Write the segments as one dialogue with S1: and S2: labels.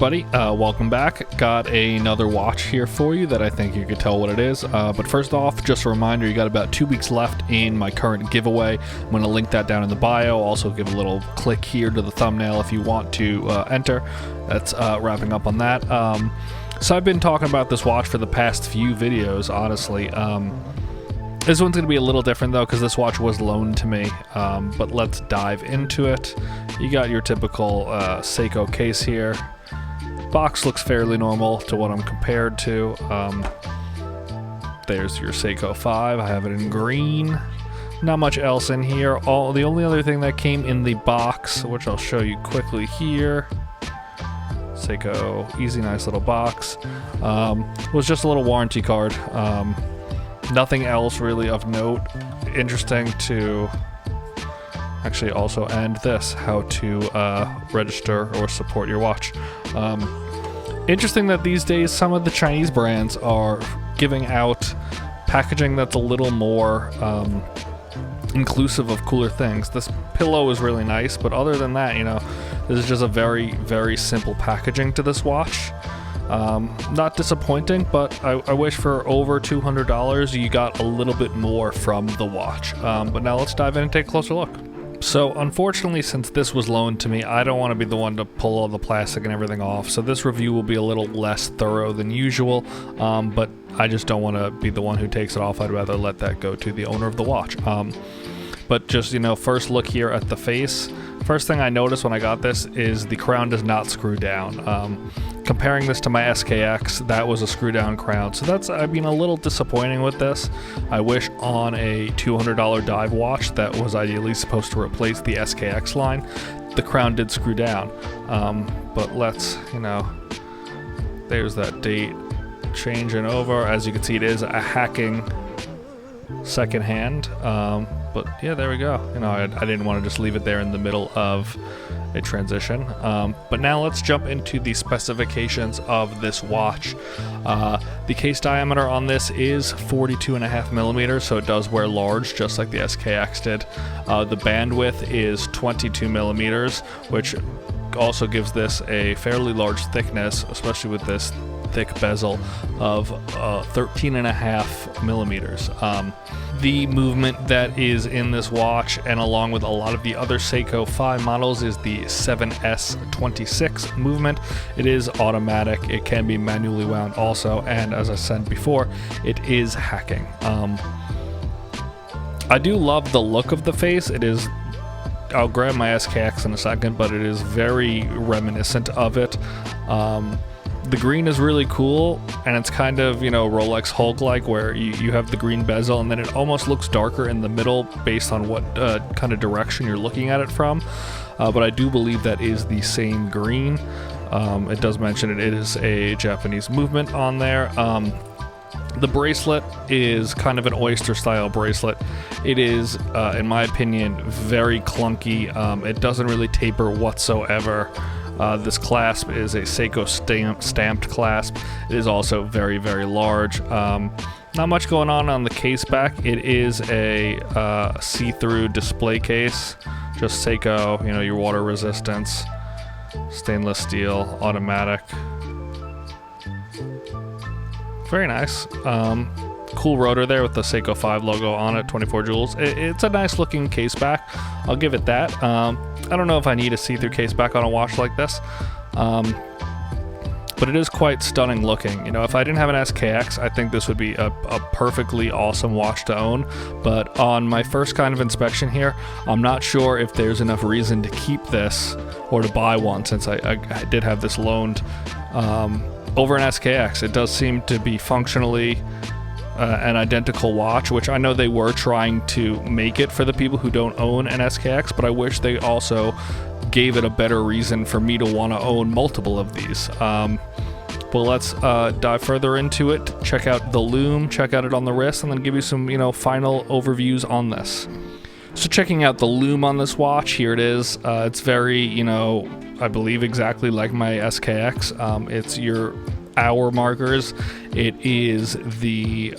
S1: everybody, welcome back. Got another watch here for you that I think you could tell what it is. But first off, just a reminder, you got about 2 weeks left in my current giveaway. I'm going to link that down in the bio. Also give a little click here to the thumbnail if you want to enter. That's wrapping up on that. So I've been talking about this watch for the past few videos, honestly. This one's going to be a little different though, because this watch was loaned to me, but let's dive into it. You got your typical Seiko case here. Box looks fairly normal to what I'm compared to. There's your Seiko 5. I have it in green. Not much else in here. The only other thing that came in the box, which I'll show you quickly here, Seiko, easy, nice little box, was just a little warranty card. Nothing else really of note. Interesting to actually also end this, how to register or support your watch. Interesting that these days some of the Chinese brands are giving out packaging that's a little more inclusive of cooler things. This pillow is really nice, but other than that, you know, this is just a very, very simple packaging to this watch. Not disappointing, but I wish for over $200 you got a little bit more from the watch. But now let's dive in and take a closer look. So unfortunately, since this was loaned to me, I don't want to be the one to pull all the plastic and everything off, so this review will be a little less thorough than usual, but I just don't want to be the one who takes it off. I'd rather let that go to the owner of the watch. But just, you know, first look here at the face. First thing I noticed when I got this is the crown does not screw down. Comparing this to my SKX, that was a screw down crown. So that's, I mean, a little disappointing with this. I wish on a $200 dive watch that was ideally supposed to replace the SKX line, the crown did screw down. But let's, you know, there's that date changing over. As you can see, it is a hacking second hand. But yeah, there we go. You know, I didn't want to just leave it there in the middle of a transition. But now let's jump into the specifications of this watch. The case diameter on this is 42.5 millimeters, so it does wear large, just like the SKX did. The bandwidth is 22 millimeters, which also gives this a fairly large thickness, especially with this thick bezel of 13.5 millimeters. The movement that is in this watch, and along with a lot of the other Seiko 5 models, is the 7S26 movement. It is automatic. It can be manually wound also, and as I said before, it is hacking. I do love the look of the face. It is, I'll grab my SKX in a second, but it is very reminiscent of it. The green is really cool, and it's kind of, you know, Rolex Hulk-like, where you have the green bezel, and then it almost looks darker in the middle based on what kind of direction you're looking at it from. But I do believe that is the same green. It does mention it is a Japanese movement on there. The bracelet is kind of an oyster-style bracelet. It is, in my opinion, very clunky. It doesn't really taper whatsoever. This clasp is a Seiko stamped clasp. It is also very, very large. Not much going on the case back. It is a see-through display case. Just Seiko, you know, your water resistance, stainless steel, automatic. Very nice. Cool rotor there with the Seiko 5 logo on it, 24 jewels. It's a nice looking case back. I'll give it that. I don't know if I need a see-through case back on a watch like this, but it is quite stunning looking. You know, if I didn't have an SKX, I think this would be a perfectly awesome watch to own. But on my first kind of inspection here, I'm not sure if there's enough reason to keep this or to buy one, since I did have this loaned over an SKX. It does seem to be functionally an identical watch, which I know they were trying to make it for the people who don't own an SKX, but I wish they also gave it a better reason for me to want to own multiple of these. Well, let's dive further into it. Check out the Lume, check out it on the wrist, and then give you some, you know, final overviews on this. So checking out the Lume on this watch, here it is. It's very, you know, I believe exactly like my SKX. It's your hour markers. It is the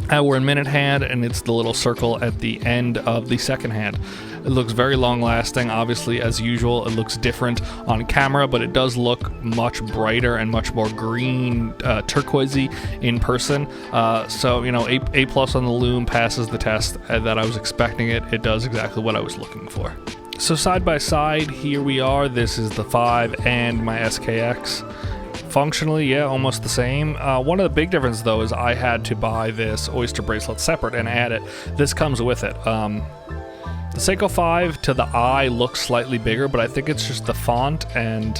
S1: We're in minute hand, and it's the little circle at the end of the second hand. It looks very long lasting. Obviously, as usual, it looks different on camera, but it does look much brighter and much more green, turquoisey in person. So, you know, A plus on the Lume passes the test that I was expecting it. It does exactly what I was looking for. So side by side, here we are. This is the 5 and my SKX. Functionally, yeah, almost the same. One of the big differences, though, is I had to buy this Oyster bracelet separate and add it. This comes with it. The Seiko 5 to the eye looks slightly bigger, but I think it's just the font and,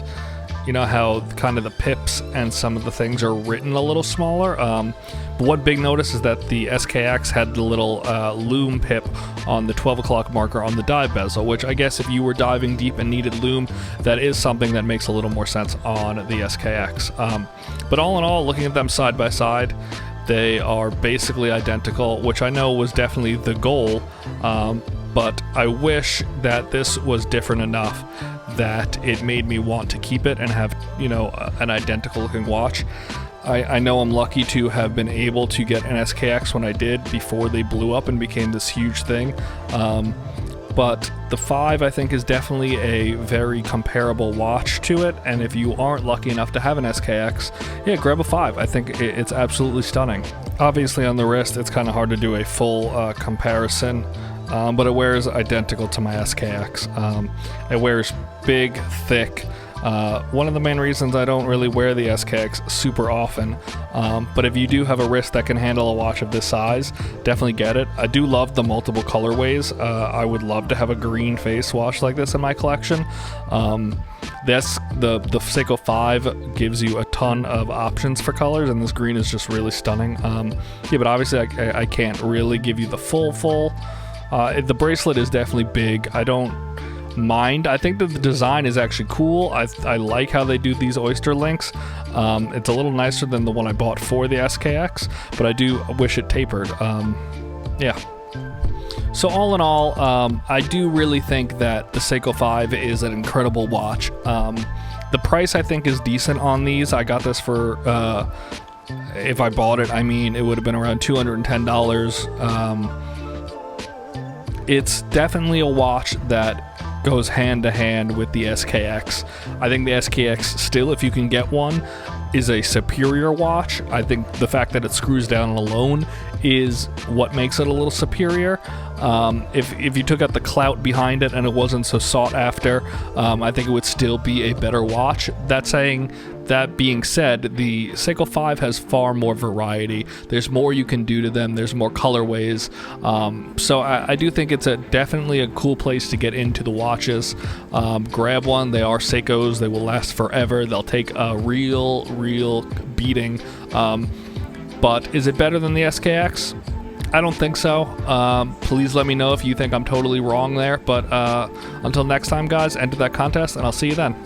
S1: you know, how kind of the pips and some of the things are written a little smaller. But one big notice is that the SKX had the little Lume pip on the 12 o'clock marker on the dive bezel, which I guess if you were diving deep and needed Lume, that is something that makes a little more sense on the SKX. But all in all, looking at them side by side, they are basically identical, which I know was definitely the goal, but I wish that this was different enough that it made me want to keep it and have, you know, an identical looking watch. I know I'm lucky to have been able to get an SKX when I did before they blew up and became this huge thing. But the 5, I think, is definitely a very comparable watch to it, and if you aren't lucky enough to have an SKX, yeah, grab a 5. I think it's absolutely stunning. Obviously on the wrist, it's kind of hard to do a full comparison, but it wears identical to my SKX. It wears big, thick. One of the main reasons I don't really wear the SKX super often, but if you do have a wrist that can handle a watch of this size, definitely get it. I do love the multiple colorways. I would love to have a green face watch like this in my collection. The Seiko 5 gives you a ton of options for colors, and this green is just really stunning. Yeah, but obviously I can't really give you the full. The bracelet is definitely big. I don't mind. I think that the design is actually cool. I like how they do these oyster links. It's a little nicer than the one I bought for the SKX, but I do wish it tapered. Yeah. So all in all, I do really think that the Seiko 5 is an incredible watch. The price I think is decent on these. I got this for, if I bought it, I mean, it would have been around $210. It's definitely a watch that goes hand to hand with the SKX. I think the SKX still, if you can get one, is a superior watch. I think the fact that it screws down alone is what makes it a little superior. If you took out the clout behind it and it wasn't so sought after, I think it would still be a better watch. That being said, the Seiko 5 has far more variety. There's more you can do to them. There's more colorways. So I do think it's definitely a cool place to get into the watches. Grab one. They are Seikos. They will last forever. They'll take a real beating. But is it better than the SKX? I don't think so. Please let me know if you think I'm totally wrong there. But until next time, guys, enter that contest, and I'll see you then.